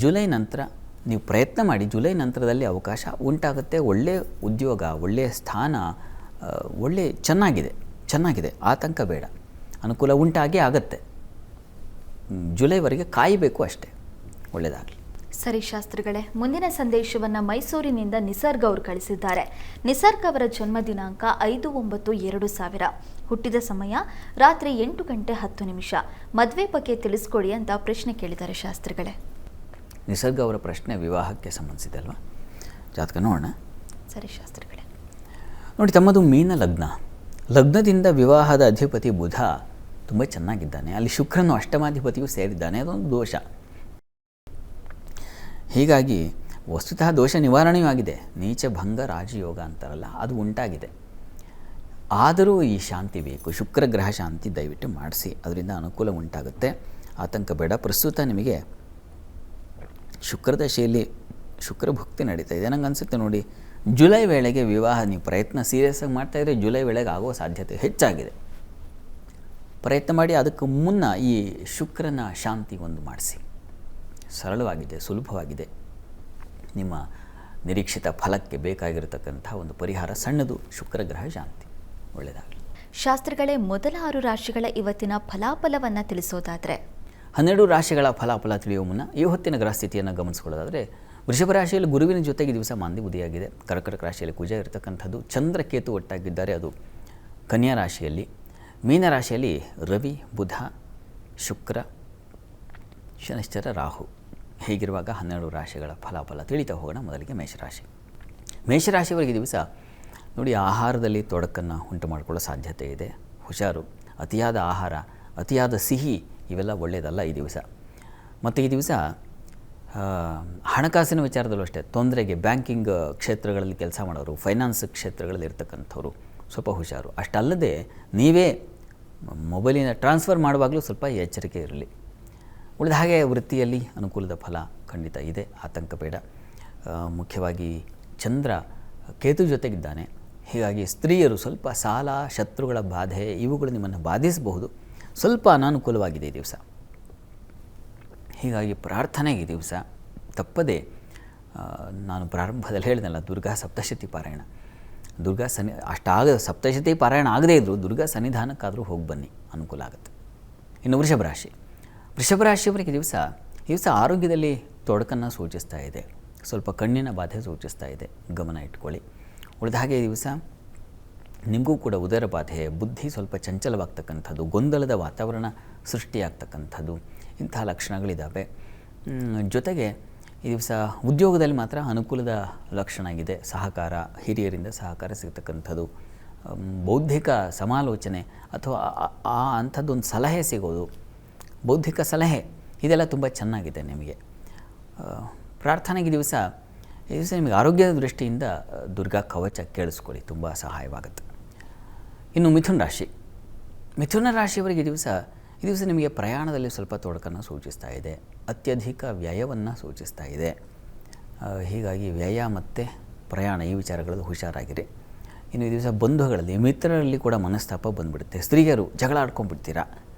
ಜುಲೈ ನಂತರ ನೀವು ಪ್ರಯತ್ನ ಮಾಡಿ, ಜುಲೈ ನಂತರದಲ್ಲಿ ಅವಕಾಶ ಉಂಟಾಗುತ್ತೆ. ಒಳ್ಳೆಯ ಉದ್ಯೋಗ, ಒಳ್ಳೆಯ ಸ್ಥಾನ, ಚೆನ್ನಾಗಿದೆ, ಆತಂಕ ಬೇಡ, ಅನುಕೂಲ ಉಂಟಾಗೇ ಆಗುತ್ತೆ. ಜುಲೈವರೆಗೆ ಕಾಯಬೇಕು ಅಷ್ಟೇ. ಒಳ್ಳೆಯದಾಗಲಿ. ಸರಿ ಶಾಸ್ತ್ರಿಗಳೇ, ಮುಂದಿನ ಸಂದೇಶವನ್ನು ಮೈಸೂರಿನಿಂದ ನಿಸರ್ಗ ಅವರು ಕಳಿಸಿದ್ದಾರೆ. ನಿಸರ್ಗ ಅವರ ಜನ್ಮ ದಿನಾಂಕ 5/9/2000. ಹುಟ್ಟಿದ ಸಮಯ ರಾತ್ರಿ 8:10. ಮದುವೆ ಬಗ್ಗೆ ತಿಳಿಸ್ಕೊಡಿ ಅಂತ ಪ್ರಶ್ನೆ ಕೇಳಿದ್ದಾರೆ ಶಾಸ್ತ್ರಿಗಳೇ. ನಿಸರ್ಗ ಅವರ ಪ್ರಶ್ನೆ ವಿವಾಹಕ್ಕೆ ಸಂಬಂಧಿಸಿದೆ ಅಲ್ವಾ? ಜಾತಕ ನೋಡೋಣ. ಸರಿ ಶಾಸ್ತ್ರಿಗಳೇ. ನೋಡಿ, ತಮ್ಮದು ಮೀನ ಲಗ್ನದಿಂದ ವಿವಾಹದ ಅಧಿಪತಿ ಬುಧ ತುಂಬ ಚೆನ್ನಾಗಿದ್ದಾನೆ. ಅಲ್ಲಿ ಶುಕ್ರನು ಅಷ್ಟಮಾಧಿಪತಿಯೂ ಸೇರಿದ್ದಾನೆ, ಅದೊಂದು ದೋಷ. ಹೀಗಾಗಿ ವಸ್ತುತಃ ದೋಷ ನಿವಾರಣೆಯೂ ಆಗಿದೆ. ನೀಚ ಭಂಗ ರಾಜಯೋಗ ಅಂತಾರಲ್ಲ, ಅದು ಉಂಟಾಗಿದೆ. ಆದರೂ ಈ ಶಾಂತಿ ಬೇಕು, ಶುಕ್ರ ಗ್ರಹ ಶಾಂತಿ ದಯವಿಟ್ಟು ಮಾಡಿಸಿ, ಅದರಿಂದ ಅನುಕೂಲ ಉಂಟಾಗುತ್ತೆ, ಆತಂಕ ಬೇಡ. ಪ್ರಸ್ತುತ ನಿಮಗೆ ಶುಕ್ರದಶೆಯಲ್ಲಿ ಶುಕ್ರ ಭಕ್ತಿ ನಡೀತಾ ಇದೆ. ನನಗೆ ಅನಿಸುತ್ತೆ ನೋಡಿ, ಜುಲೈ ವೇಳೆಗೆ ವಿವಾಹ ನೀವು ಪ್ರಯತ್ನ ಸೀರಿಯಸ್ಸಾಗಿ ಮಾಡ್ತಾಯಿದ್ರೆ ಜುಲೈ ವೇಳೆಗೆ ಆಗೋ ಸಾಧ್ಯತೆ ಹೆಚ್ಚಾಗಿದೆ. ಪ್ರಯತ್ನ ಮಾಡಿ. ಅದಕ್ಕೆ ಮುನ್ನ ಈ ಶುಕ್ರನ ಶಾಂತಿ ಒಂದು ಮಾಡಿಸಿ. ಸರಳವಾಗಿದೆ, ಸುಲಭವಾಗಿದೆ. ನಿಮ್ಮ ನಿರೀಕ್ಷಿತ ಫಲಕ್ಕೆ ಬೇಕಾಗಿರತಕ್ಕಂಥ ಒಂದು ಪರಿಹಾರ ಸಣ್ಣದು, ಶುಕ್ರ ಗ್ರಹ ಶಾಂತಿ. ಒಳ್ಳೆಯದಾಗಲಿ. ಶಾಸ್ತ್ರಿಗಳೇ, ಮೊದಲ 6 ರಾಶಿಗಳ ಇವತ್ತಿನ ಫಲಾಫಲವನ್ನು ತಿಳಿಸೋದಾದರೆ? 12 ರಾಶಿಗಳ ಫಲಾಫಲ ತಿಳಿಯುವ ಮುನ್ನ ಈ ಹೊತ್ತಿನ ಗ್ರಹ ಸ್ಥಿತಿಯನ್ನು ಗಮನಿಸ್ಕೊಳ್ಳೋದಾದರೆ, ವೃಷಭ ರಾಶಿಯಲ್ಲಿ ಗುರುವಿನ ಜೊತೆಗೆ ದಿವಸ ಮಾಂದಿ ಬುದಿಯಾಗಿದೆ. ಕರ್ಕಟಕ ರಾಶಿಯಲ್ಲಿ ಕುಜ ಇರತಕ್ಕಂಥದ್ದು, ಚಂದ್ರಕೇತು ಒಟ್ಟಾಗಿದ್ದಾರೆ, ಅದು ಕನ್ಯಾ ರಾಶಿಯಲ್ಲಿ. ಮೀನ ರಾಶಿಯಲ್ಲಿ ರವಿ, ಬುಧ, ಶುಕ್ರ, ಶನಿಶ್ಚರ, ರಾಹು. ಹೀಗಿರುವಾಗ 12 ರಾಶಿಗಳ ಫಲಾಫಲ ತಿಳಿತಾ ಹೋಗೋಣ. ಮೊದಲಿಗೆ ಮೇಷರಾಶಿಯವರಿಗೆ ದಿವಸ ನೋಡಿ, ಆಹಾರದಲ್ಲಿ ತೊಡಕನ್ನು ಉಂಟು ಮಾಡಿಕೊಳ್ಳೋ ಸಾಧ್ಯತೆ ಇದೆ. ಹುಷಾರು. ಅತಿಯಾದ ಆಹಾರ, ಅತಿಯಾದ ಸಿಹಿ ಇವೆಲ್ಲ ಒಳ್ಳೆಯದಲ್ಲ ಈ ದಿವಸ. ಮತ್ತು ಈ ದಿವಸ ಹಣಕಾಸಿನ ವಿಚಾರದಲ್ಲೂ ಅಷ್ಟೇ ತೊಂದರೆಗೆ, ಬ್ಯಾಂಕಿಂಗ್ ಕ್ಷೇತ್ರಗಳಲ್ಲಿ ಕೆಲಸ ಮಾಡೋರು, ಫೈನಾನ್ಸ್ ಕ್ಷೇತ್ರಗಳಲ್ಲಿ ಇರ್ತಕ್ಕಂಥವ್ರು ಸ್ವಲ್ಪ ಹುಷಾರು. ಅಷ್ಟಲ್ಲದೆ ನೀವೇ ಮೊಬೈಲಿನ ಟ್ರಾನ್ಸ್ಫರ್ ಮಾಡುವಾಗಲೂ ಸ್ವಲ್ಪ ಎಚ್ಚರಿಕೆ ಇರಲಿ. ಉಳಿದ ಹಾಗೆ ವೃತ್ತಿಯಲ್ಲಿ ಅನುಕೂಲದ ಫಲ ಖಂಡಿತ ಇದೆ, ಆತಂಕ ಬೇಡ. ಮುಖ್ಯವಾಗಿ ಚಂದ್ರ ಕೇತು ಜೊತೆಗಿದ್ದಾನೆ. ಹೀಗಾಗಿ ಸ್ತ್ರೀಯರು ಸ್ವಲ್ಪ ಸಾಲ, ಶತ್ರುಗಳ ಬಾಧೆ ಇವುಗಳು ನಿಮ್ಮನ್ನು ಬಾಧಿಸಬಹುದು. ಸ್ವಲ್ಪ ಅನಾನುಕೂಲವಾಗಿದೆ ಈ ದಿವಸ. ಹೀಗಾಗಿ ಪ್ರಾರ್ಥನೆಗೆ ಈ ದಿವಸ ತಪ್ಪದೆ, ನಾನು ಪ್ರಾರಂಭದಲ್ಲಿ ಹೇಳಿದ್ನಲ್ಲ, ದುರ್ಗಾ ಸಪ್ತಶತಿ ಪಾರಾಯಣ, ದುರ್ಗಾ ಸಪ್ತಶತಿ ಪಾರಾಯಣ ಆಗದೇ ಇದ್ದರೂ ದುರ್ಗಾ ಸನ್ನಿಧಾನಕ್ಕಾದರೂ ಹೋಗಿ ಬನ್ನಿ, ಅನುಕೂಲ ಆಗುತ್ತೆ. ಇನ್ನು ವೃಷಭ ರಾಶಿಯವರಿಗೆ ಈ ದಿವಸ ಆರೋಗ್ಯದಲ್ಲಿ ತೊಡಕನ್ನು ಸೂಚಿಸ್ತಾ ಇದೆ. ಸ್ವಲ್ಪ ಕಣ್ಣಿನ ಬಾಧೆ ಸೂಚಿಸ್ತಾ ಇದೆ, ಗಮನ ಇಟ್ಕೊಳ್ಳಿ. ಉಳಿದ ಹಾಗೆ ಈ ದಿವಸ ನಿಮಗೂ ಕೂಡ ಉದರ ಬಾಧೆ, ಬುದ್ಧಿ ಸ್ವಲ್ಪ ಚಂಚಲವಾಗ್ತಕ್ಕಂಥದ್ದು, ಗೊಂದಲದ ವಾತಾವರಣ ಸೃಷ್ಟಿಯಾಗ್ತಕ್ಕಂಥದ್ದು, ಇಂತಹ ಲಕ್ಷಣಗಳಿದ್ದಾವೆ. ಜೊತೆಗೆ ಈ ದಿವಸ ಉದ್ಯೋಗದಲ್ಲಿ ಮಾತ್ರ ಅನುಕೂಲದ ಲಕ್ಷಣ ಇದೆ. ಸಹಕಾರ, ಹಿರಿಯರಿಂದ ಸಹಕಾರ ಸಿಗ್ತಕ್ಕಂಥದ್ದು, ಬೌದ್ಧಿಕ ಸಮಾಲೋಚನೆ ಅಥವಾ ಅಂಥದ್ದೊಂದು ಸಲಹೆ ಸಿಗೋದು, ಬೌದ್ಧಿಕ ಸಲಹೆ, ಇದೆಲ್ಲ ತುಂಬ ಚೆನ್ನಾಗಿದೆ ನಿಮಗೆ. ಪ್ರಾರ್ಥನೆಗೆ ಈ ದಿವಸ ನಿಮಗೆ ಆರೋಗ್ಯದ ದೃಷ್ಟಿಯಿಂದ ದುರ್ಗಾ ಕವಚ ಕೇಳಿಸ್ಕೊಳ್ಳಿ, ತುಂಬ ಸಹಾಯವಾಗುತ್ತೆ. ಇನ್ನು ಮಿಥುನ ರಾಶಿಯವರಿಗೆ ಈ ದಿವಸ ಈ ದಿವಸ ನಿಮಗೆ ಪ್ರಯಾಣದಲ್ಲಿ ಸ್ವಲ್ಪ ತೊಡಕನ್ನು ಸೂಚಿಸ್ತಾ ಇದೆ, ಅತ್ಯಧಿಕ ವ್ಯಯವನ್ನು ಸೂಚಿಸ್ತಾ ಇದೆ. ಹೀಗಾಗಿ ವ್ಯಯ ಮತ್ತು ಪ್ರಯಾಣ ಈ ವಿಚಾರಗಳಲ್ಲಿ ಹುಷಾರಾಗಿರಿ. ಇನ್ನು ಈ ದಿವಸ ಬಂಧುಗಳಲ್ಲಿ ಮಿತ್ರರಲ್ಲಿ ಕೂಡ ಮನಸ್ತಾಪ ಬಂದುಬಿಡುತ್ತೆ. ಸ್ತ್ರೀಯರು ಜಗಳ ಆಡ್ಕೊಂಡ್ಬಿಡ್ತೀರಾ,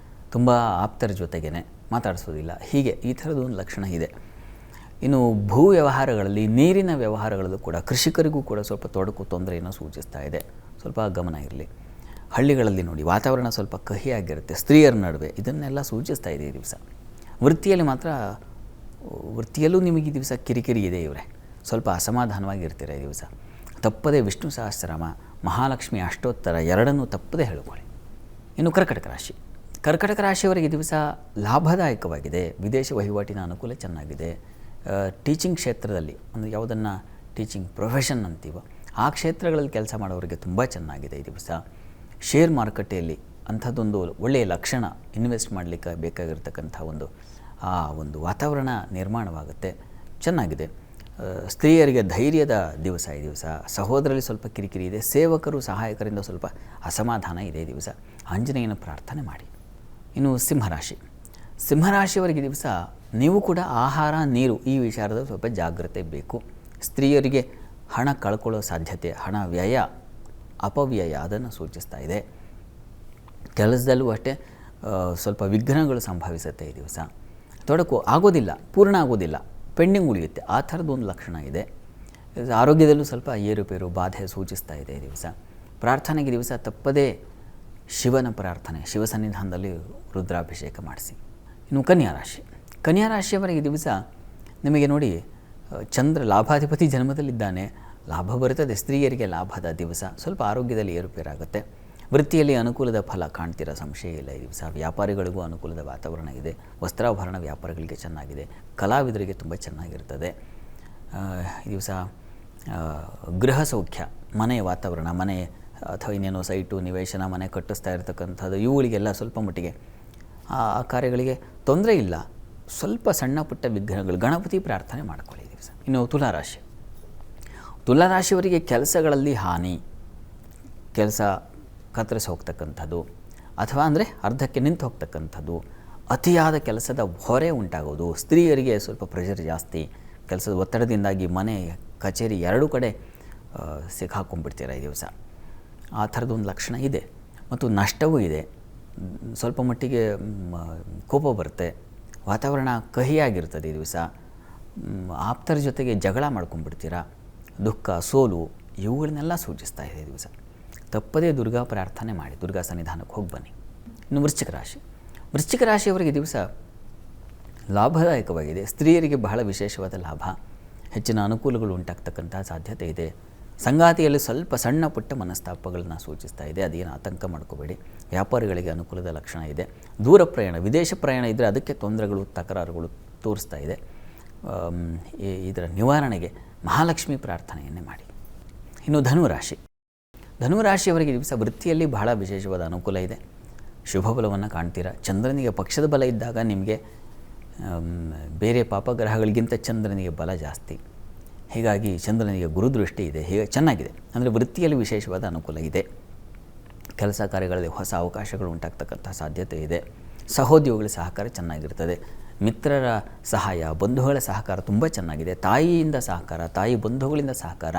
ತುಂಬ ಆಪ್ತರ ಜೊತೆಗೇ ಮಾತಾಡಿಸೋದಿಲ್ಲ, ಹೀಗೆ ಈ ಥರದ್ದು ಒಂದು ಲಕ್ಷಣ ಇದೆ. ಇನ್ನು ಭೂ ವ್ಯವಹಾರಗಳಲ್ಲಿ, ನೀರಿನ ವ್ಯವಹಾರಗಳಲ್ಲೂ ಕೂಡ ಕೃಷಿಕರಿಗೂ ಕೂಡ ಸ್ವಲ್ಪ ತೊಡಕು, ತೊಂದರೆಯನ್ನು ಸೂಚಿಸ್ತಾ ಇದೆ. ಸ್ವಲ್ಪ ಗಮನ ಇರಲಿ. ಹಳ್ಳಿಗಳಲ್ಲಿ ನೋಡಿ ವಾತಾವರಣ ಸ್ವಲ್ಪ ಕಹಿಯಾಗಿರುತ್ತೆ ಸ್ತ್ರೀಯರ ನಡುವೆ, ಇದನ್ನೆಲ್ಲ ಸೂಚಿಸ್ತಾ ಇದೆ ಈ ದಿವಸ. ವೃತ್ತಿಯಲ್ಲೂ ನಿಮಗೆ ಈ ದಿವಸ ಕಿರಿಕಿರಿ ಇದೆ ಇವರೇ, ಸ್ವಲ್ಪ ಅಸಮಾಧಾನವಾಗಿರ್ತೀರ ಈ ದಿವಸ. ತಪ್ಪದೇ ವಿಷ್ಣು ಸಹಸ್ರನಾಮ, ಮಹಾಲಕ್ಷ್ಮಿ ಅಷ್ಟೋತ್ತರ ಎರಡನ್ನೂ ತಪ್ಪದೇ ಹೇಳ್ಕೊಳ್ಳಿ. ಇನ್ನು ಕರ್ಕಟಕ ರಾಶಿಯವರಿಗೆ ದಿವಸ ಲಾಭದಾಯಕವಾಗಿದೆ. ವಿದೇಶ ವಹಿವಾಟಿನ ಅನುಕೂಲ ಚೆನ್ನಾಗಿದೆ. ಟೀಚಿಂಗ್ ಕ್ಷೇತ್ರದಲ್ಲಿ, ಅಂದರೆ ಯಾವುದನ್ನು ಟೀಚಿಂಗ್ ಪ್ರೊಫೆಷನ್ ಅಂತೀವೋ ಆ ಕ್ಷೇತ್ರಗಳಲ್ಲಿ ಕೆಲಸ ಮಾಡೋರಿಗೆ ತುಂಬ ಚೆನ್ನಾಗಿದೆ ಈ ದಿವಸ. ಶೇರ್ ಮಾರುಕಟ್ಟೆಯಲ್ಲಿ ಅಂಥದ್ದೊಂದು ಒಳ್ಳೆಯ ಲಕ್ಷಣ, ಇನ್ವೆಸ್ಟ್ ಮಾಡಲಿಕ್ಕೆ ಬೇಕಾಗಿರ್ತಕ್ಕಂಥ ಒಂದು ವಾತಾವರಣ ನಿರ್ಮಾಣವಾಗುತ್ತೆ, ಚೆನ್ನಾಗಿದೆ. ಸ್ತ್ರೀಯರಿಗೆ ಧೈರ್ಯದ ದಿವಸ ಈ ದಿವಸ. ಸಹೋದರಲ್ಲಿ ಸ್ವಲ್ಪ ಕಿರಿಕಿರಿ ಇದೆ. ಸೇವಕರು ಸಹಾಯಕರಿಂದ ಸ್ವಲ್ಪ ಅಸಮಾಧಾನ ಇದೆ ಈ ದಿವಸ. ಆಂಜನೇಯನ ಪ್ರಾರ್ಥನೆ ಮಾಡಿ. ಇನ್ನು ಸಿಂಹರಾಶಿಯವರಿಗೆ ದಿವಸ ನೀವು ಕೂಡ ಆಹಾರ, ನೀರು ಈ ವಿಚಾರದ ಸ್ವಲ್ಪ ಜಾಗ್ರತೆ ಬೇಕು. ಸ್ತ್ರೀಯರಿಗೆ ಹಣ ಕಳ್ಕೊಳ್ಳೋ ಸಾಧ್ಯತೆ, ಹಣ ವ್ಯಯ, ಅಪವ್ಯಯ ಅದನ್ನು ಸೂಚಿಸ್ತಾ ಇದೆ. ಕೆಲಸದಲ್ಲೂ ಅಷ್ಟೇ ಸ್ವಲ್ಪ ವಿಘ್ನಗಳು ಸಂಭವಿಸುತ್ತೆ ಈ ದಿವಸ. ತೊಡಕು ಆಗೋದಿಲ್ಲ, ಪೂರ್ಣ ಆಗೋದಿಲ್ಲ, ಪೆಂಡಿಂಗ್ ಉಳಿಯುತ್ತೆ, ಆ ಥರದ್ದು ಒಂದು ಲಕ್ಷಣ ಇದೆ. ಆರೋಗ್ಯದಲ್ಲೂ ಸ್ವಲ್ಪ ಏರುಪೇರು, ಬಾಧೆ ಸೂಚಿಸ್ತಾ ಇದೆ ಈ ದಿವಸ. ಪ್ರಾರ್ಥನೆಗೆ ದಿವಸ ತಪ್ಪದೇ ಶಿವನ ಪ್ರಾರ್ಥನೆ, ಶಿವ ಸನ್ನಿಧಾನದಲ್ಲಿ ರುದ್ರಾಭಿಷೇಕ ಮಾಡಿಸಿ. ಇನ್ನು ಕನ್ಯಾ ರಾಶಿಯವರಿಗೆ ದಿವಸ ನಿಮಗೆ ನೋಡಿ ಚಂದ್ರ ಲಾಭಾಧಿಪತಿ ಜನ್ಮದಲ್ಲಿದ್ದಾನೆ, ಲಾಭ ಬರುತ್ತದೆ. ಸ್ತ್ರೀಯರಿಗೆ ಲಾಭದ ದಿವಸ. ಸ್ವಲ್ಪ ಆರೋಗ್ಯದಲ್ಲಿ ಏರುಪೇರಾಗುತ್ತೆ. ವೃತ್ತಿಯಲ್ಲಿ ಅನುಕೂಲದ ಫಲ ಕಾಣ್ತಿರೋ ಸಂಶಯ ಇಲ್ಲ ಈ ದಿವಸ. ವ್ಯಾಪಾರಿಗಳಿಗೂ ಅನುಕೂಲದ ವಾತಾವರಣ ಇದೆ. ವಸ್ತ್ರಾಭರಣ ವ್ಯಾಪಾರಗಳಿಗೆ ಚೆನ್ನಾಗಿದೆ. ಕಲಾವಿದರಿಗೆ ತುಂಬ ಚೆನ್ನಾಗಿರ್ತದೆ ಈ ದಿವಸ. ಗೃಹ ಸೌಖ್ಯ, ಮನೆಯ ವಾತಾವರಣ, ಮನೆ ಅಥವಾ ಇನ್ನೇನೋ ಸೈಟು, ನಿವೇಶನ, ಮನೆ ಕಟ್ಟಿಸ್ತಾ ಇರತಕ್ಕಂಥದ್ದು, ಇವುಗಳಿಗೆಲ್ಲ ಸ್ವಲ್ಪ ಮಟ್ಟಿಗೆ ಆ ಕಾರ್ಯಗಳಿಗೆ ತೊಂದರೆ ಇಲ್ಲ. ಸ್ವಲ್ಪ ಸಣ್ಣ ಪುಟ್ಟ ವಿಘ್ನಗಳು, ಗಣಪತಿ ಪ್ರಾರ್ಥನೆ ಮಾಡ್ಕೊಳ್ಳಿ ಈ ದಿವಸ. ಇನ್ನು ತುಲಾರಾಶಿಯವರಿಗೆ ಕೆಲಸಗಳಲ್ಲಿ ಹಾನಿ, ಕೆಲಸ ಕತ್ತರಿಸಿ ಹೋಗ್ತಕ್ಕಂಥದ್ದು, ಅಥವಾ ಅಂದರೆ ಅರ್ಧಕ್ಕೆ ನಿಂತು ಹೋಗ್ತಕ್ಕಂಥದ್ದು, ಅತಿಯಾದ ಕೆಲಸದ ಹೊರೆ ಉಂಟಾಗೋದು. ಸ್ತ್ರೀಯರಿಗೆ ಸ್ವಲ್ಪ ಪ್ರೆಷರ್ ಜಾಸ್ತಿ, ಕೆಲಸದ ಒತ್ತಡದಿಂದಾಗಿ ಮನೆ, ಕಚೇರಿ ಎರಡೂ ಕಡೆ ಸಿಕ್ಕಾಕೊಂಡ್ಬಿಡ್ತೀರ ಈ ದಿವಸ. ಆ ಥರದ್ದೊಂದು ಲಕ್ಷಣ ಇದೆ. ಮತ್ತು ನಷ್ಟವೂ ಇದೆ. ಸ್ವಲ್ಪ ಮಟ್ಟಿಗೆ ಕೋಪ ಬರುತ್ತೆ, ವಾತಾವರಣ ಕಹಿಯಾಗಿರ್ತದೆ ಈ ದಿವಸ. ಆಪ್ತರ ಜೊತೆಗೆ ಜಗಳ ಮಾಡ್ಕೊಂಡ್ಬಿಡ್ತೀರ, ದುಃಖ, ಸೋಲು ಇವುಗಳನ್ನೆಲ್ಲ ಸೂಚಿಸ್ತಾ ಇದೆ ಈ ದಿವಸ. ತಪ್ಪದೇ ದುರ್ಗಾ ಪ್ರಾರ್ಥನೆ ಮಾಡಿ, ದುರ್ಗಾ ಸನ್ನಿಧಾನಕ್ಕೆ ಹೋಗಿ ಬನ್ನಿ. ಇನ್ನು ವೃಶ್ಚಿಕ ರಾಶಿಯವರಿಗೆ ದಿವಸ ಲಾಭದಾಯಕವಾಗಿದೆ. ಸ್ತ್ರೀಯರಿಗೆ ಬಹಳ ವಿಶೇಷವಾದ ಲಾಭ, ಹೆಚ್ಚಿನ ಅನುಕೂಲಗಳು ಉಂಟಾಗ್ತಕ್ಕಂಥ ಸಾಧ್ಯತೆ ಇದೆ. ಸಂಗಾತಿಯಲ್ಲಿ ಸ್ವಲ್ಪ ಸಣ್ಣ ಪುಟ್ಟ ಮನಸ್ತಾಪಗಳನ್ನ ಸೂಚಿಸ್ತಾ ಇದೆ, ಅದೇನು ಆತಂಕ ಮಾಡ್ಕೋಬೇಡಿ. ವ್ಯಾಪಾರಿಗಳಿಗೆ ಅನುಕೂಲದ ಲಕ್ಷಣ ಇದೆ. ದೂರ ಪ್ರಯಾಣ, ವಿದೇಶ ಪ್ರಯಾಣ ಇದ್ದರೆ ಅದಕ್ಕೆ ತೊಂದರೆಗಳು, ತಕರಾರುಗಳು ತೋರಿಸ್ತಾ ಇದೆ. ಇದರ ನಿವಾರಣೆಗೆ ಮಹಾಲಕ್ಷ್ಮಿ ಪ್ರಾರ್ಥನೆಯನ್ನೇ ಮಾಡಿ. ಇನ್ನು ಧನುರಾಶಿಯವರಿಗೆ ದಿವಸ ವೃತ್ತಿಯಲ್ಲಿ ಬಹಳ ವಿಶೇಷವಾದ ಅನುಕೂಲ ಇದೆ. ಶುಭ ಬಲವನ್ನು ಕಾಣ್ತೀರಾ. ಚಂದ್ರನಿಗೆ ಪಕ್ಷದ ಬಲ ಇದ್ದಾಗ ನಿಮಗೆ ಬೇರೆ ಪಾಪಗ್ರಹಗಳಿಗಿಂತ ಚಂದ್ರನಿಗೆ ಬಲ ಜಾಸ್ತಿ. ಹೀಗಾಗಿ ಚಂದ್ರನಿಗೆ ಗುರುದೃಷ್ಟಿ ಇದೆ. ಹೀಗೆ ಚೆನ್ನಾಗಿದೆ. ಅಂದರೆ ವೃತ್ತಿಯಲ್ಲಿ ವಿಶೇಷವಾದ ಅನುಕೂಲ ಇದೆ. ಕೆಲಸ ಕಾರ್ಯಗಳಲ್ಲಿ ಹೊಸ ಅವಕಾಶಗಳು ಉಂಟಾಗ್ತಕ್ಕಂಥ ಸಾಧ್ಯತೆ ಇದೆ. ಸಹೋದ್ಯೋಗಿಗಳ ಸಹಕಾರ ಚೆನ್ನಾಗಿರ್ತದೆ. ಮಿತ್ರರ ಸಹಾಯ, ಬಂಧುಗಳ ಸಹಕಾರ ತುಂಬ ಚೆನ್ನಾಗಿದೆ. ತಾಯಿಯಿಂದ ಸಹಕಾರ, ತಾಯಿ ಬಂಧುಗಳಿಂದ ಸಹಕಾರ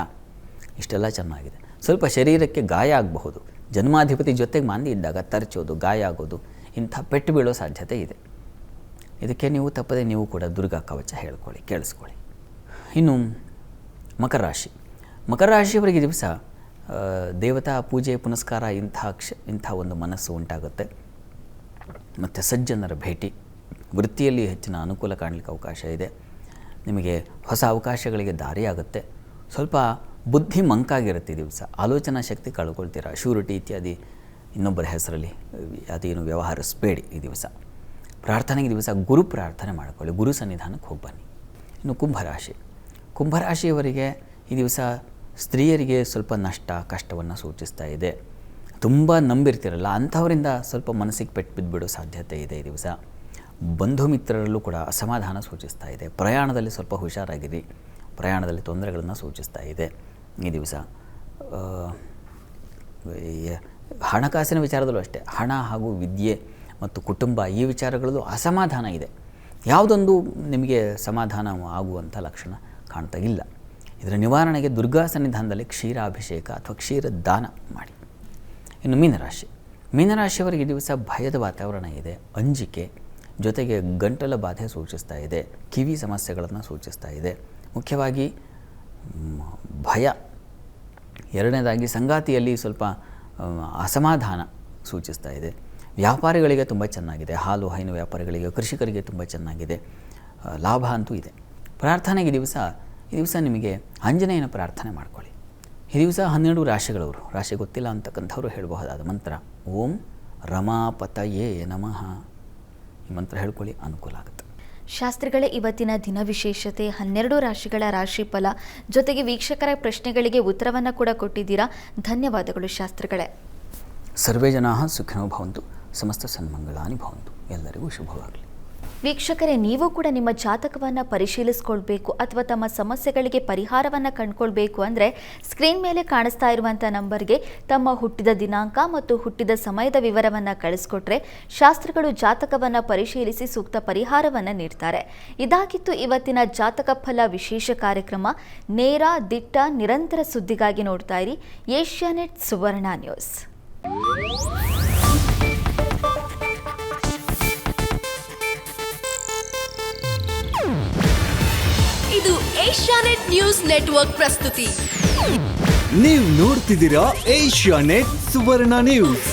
ಇಷ್ಟೆಲ್ಲ ಚೆನ್ನಾಗಿದೆ. ಸ್ವಲ್ಪ ಶರೀರಕ್ಕೆ ಗಾಯ ಆಗಬಹುದು. ಜನ್ಮಾಧಿಪತಿ ಜೊತೆಗೆ ಮಾಂದಿ ಇದ್ದಾಗ ತರ್ಚೋದು, ಗಾಯ ಆಗೋದು, ಇಂಥ ಪೆಟ್ಟು ಬೀಳೋ ಸಾಧ್ಯತೆ ಇದೆ. ಇದಕ್ಕೆ ನೀವು ತಪ್ಪದೆ ನೀವು ಕೂಡ ದುರ್ಗಾ ಕವಚ ಹೇಳ್ಕೊಳ್ಳಿ, ಕೇಳಿಸ್ಕೊಳ್ಳಿ. ಇನ್ನು ಮಕರ ರಾಶಿಯವರಿಗೆ ದಿವಸ ದೇವತಾ ಪೂಜೆ ಪುನಸ್ಕಾರ ಇಂಥ ಒಂದು ಮನಸ್ಸು ಉಂಟಾಗುತ್ತೆ. ಮತ್ತು ಸಜ್ಜನರ ಭೇಟಿ, ವೃತ್ತಿಯಲ್ಲಿ ಹೆಚ್ಚಿನ ಅನುಕೂಲ ಕಾಣಲಿಕ್ಕೆ ಅವಕಾಶ ಇದೆ. ನಿಮಗೆ ಹೊಸ ಅವಕಾಶಗಳಿಗೆ ದಾರಿಯಾಗುತ್ತೆ. ಸ್ವಲ್ಪ ಬುದ್ಧಿ ಮಂಕಾಗಿರುತ್ತೆ ಈ ದಿವಸ. ಆಲೋಚನಾ ಶಕ್ತಿ ಕಳ್ಕೊಳ್ತೀರ. ಶ್ಯೂರಿಟಿ ಇತ್ಯಾದಿ ಇನ್ನೊಬ್ಬರ ಹೆಸರಲ್ಲಿ ಅದೇನು ವ್ಯವಹರಿಸಬೇಡಿ ಈ ದಿವಸ. ಪ್ರಾರ್ಥನೆಗೆ ದಿವಸ ಗುರು ಪ್ರಾರ್ಥನೆ ಮಾಡಿಕೊಳ್ಳಿ, ಗುರು ಸನ್ನಿಧಾನಕ್ಕೆ ಹೋಗಿ ಬನ್ನಿ. ಇನ್ನು ಕುಂಭರಾಶಿಯವರಿಗೆ ಈ ದಿವಸ ಸ್ತ್ರೀಯರಿಗೆ ಸ್ವಲ್ಪ ನಷ್ಟ, ಕಷ್ಟವನ್ನು ಸೂಚಿಸ್ತಾ ಇದೆ. ತುಂಬ ನಂಬಿರ್ತಿರಲ್ಲ ಅಂಥವರಿಂದ ಸ್ವಲ್ಪ ಮನಸ್ಸಿಗೆ ಪೆಟ್ಟು ಬಿದ್ದುಬಿಡೋ ಸಾಧ್ಯತೆ ಇದೆ ಈ ದಿವಸ. ಬಂಧು ಮಿತ್ರರಲ್ಲೂ ಕೂಡ ಅಸಮಾಧಾನ ಸೂಚಿಸ್ತಾ ಇದೆ. ಪ್ರಯಾಣದಲ್ಲಿ ಸ್ವಲ್ಪ ಹುಷಾರಾಗಿರಿ, ಪ್ರಯಾಣದಲ್ಲಿ ತೊಂದರೆಗಳನ್ನು ಸೂಚಿಸ್ತಾ ಇದೆ ಈ ದಿವಸ. ಹಣಕಾಸಿನ ವಿಚಾರದಲ್ಲೂ ಅಷ್ಟೇ, ಹಣ ಹಾಗೂ ವಿದ್ಯೆ ಮತ್ತು ಕುಟುಂಬ ಈ ವಿಚಾರಗಳಲ್ಲೂ ಅಸಮಾಧಾನ ಇದೆ. ಯಾವುದೊಂದು ನಿಮಗೆ ಸಮಾಧಾನ ಆಗುವಂಥ ಲಕ್ಷಣ ಕಾಣ್ತಾ ಇಲ್ಲ. ಇದರ ನಿವಾರಣೆಗೆ ದುರ್ಗಾ ಸನ್ನಿಧಾನದಲ್ಲಿ ಕ್ಷೀರಾಭಿಷೇಕ ಅಥವಾ ಕ್ಷೀರ ದಾನ ಮಾಡಿ. ಇನ್ನು ಮೀನರಾಶಿಯವರಿಗೆ ಈ ದಿವಸ ಭಯದ ವಾತಾವರಣ ಇದೆ, ಅಂಜಿಕೆ, ಜೊತೆಗೆ ಗಂಟಲ ಬಾಧೆ ಸೂಚಿಸ್ತಾ ಇದೆ, ಕಿವಿ ಸಮಸ್ಯೆಗಳನ್ನು ಸೂಚಿಸ್ತಾ ಇದೆ. ಮುಖ್ಯವಾಗಿ ಭಯ. ಎರಡನೇದಾಗಿ ಸಂಗಾತಿಯಲ್ಲಿ ಸ್ವಲ್ಪ ಅಸಮಾಧಾನ ಸೂಚಿಸ್ತಾ ಇದೆ. ವ್ಯಾಪಾರಿಗಳಿಗೆ ತುಂಬ ಚೆನ್ನಾಗಿದೆ, ಹಾಲು ಹೈನು ವ್ಯಾಪಾರಿಗಳಿಗೆ, ಕೃಷಿಕರಿಗೆ ತುಂಬ ಚೆನ್ನಾಗಿದೆ, ಲಾಭ ಅಂತೂ ಇದೆ. ಪ್ರಾರ್ಥನೆಗೆ ಈ ದಿವಸ ನಿಮಗೆ ಆಂಜನೇಯನ ಪ್ರಾರ್ಥನೆ ಮಾಡ್ಕೊಳ್ಳಿ. ಈ ದಿವಸ 12 ರಾಶಿಗಳವರು, ರಾಶಿ ಗೊತ್ತಿಲ್ಲ ಅಂತಕ್ಕಂಥವ್ರು ಹೇಳಬಹುದಾದ ಮಂತ್ರ ಓಂ ರಮಾಪತಯೇ ನಮಃ. ಈ ಮಂತ್ರ ಹೇಳ್ಕೊಳ್ಳಿ, ಅನುಕೂಲ ಆಗುತ್ತೆ. ಶಾಸ್ತ್ರಿಗಳೇ, ಇವತ್ತಿನ ದಿನ ವಿಶೇಷತೆ 12 ರಾಶಿಗಳ ರಾಶಿಫಲ ಜೊತೆಗೆ ವೀಕ್ಷಕರ ಪ್ರಶ್ನೆಗಳಿಗೆ ಉತ್ತರವನ್ನು ಕೂಡ ಕೊಟ್ಟಿದ್ದೀರಾ. ಧನ್ಯವಾದಗಳು ಶಾಸ್ತ್ರಿಗಳೇ. ಸರ್ವೇ ಜನಾಃ ಸುಖಿನೋ ಭವಂತು, ಸಮಸ್ತ ಸನ್ಮಂಗಳಾನಿ ಭವಂತು. ಎಲ್ಲರಿಗೂ ಶುಭವಾಗಲಿ. ವೀಕ್ಷಕರೇ, ನೀವು ಕೂಡ ನಿಮ್ಮ ಜಾತಕವನ್ನು ಪರಿಶೀಲಿಸ್ಕೊಳ್ಬೇಕು ಅಥವಾ ತಮ್ಮ ಸಮಸ್ಯೆಗಳಿಗೆ ಪರಿಹಾರವನ್ನು ಕಂಡುಕೊಳ್ಬೇಕು ಅಂದರೆ ಸ್ಕ್ರೀನ್ ಮೇಲೆ ಕಾಣಿಸ್ತಾ ಇರುವಂಥ ನಂಬರ್ಗೆ ತಮ್ಮ ಹುಟ್ಟಿದ ದಿನಾಂಕ ಮತ್ತು ಹುಟ್ಟಿದ ಸಮಯದ ವಿವರವನ್ನು ಕಳಿಸ್ಕೊಟ್ರೆ ಶಾಸ್ತ್ರಿಗಳು ಜಾತಕವನ್ನು ಪರಿಶೀಲಿಸಿ ಸೂಕ್ತ ಪರಿಹಾರವನ್ನು ನೀಡ್ತಾರೆ. ಇದಾಗಿತ್ತು ಇವತ್ತಿನ ಜಾತಕ ಫಲ ವಿಶೇಷ ಕಾರ್ಯಕ್ರಮ. ನೇರ, ದಿಟ್ಟ, ನಿರಂತರ ಸುದ್ದಿಗಾಗಿ ನೋಡ್ತಾ ಇರಿ ಏಷ್ಯಾನೆಟ್ ಸುವರ್ಣ ನ್ಯೂಸ್. ಇದು ಏಷ್ಯಾನೆಟ್ ನ್ಯೂಸ್ ನೆಟ್ವರ್ಕ್ ಪ್ರಸ್ತುತಿ. ನೀವು ನೋಡ್ತಿದ್ದೀರಾ ಏಷ್ಯಾನೆಟ್ ಸುವರ್ಣ ನ್ಯೂಸ್.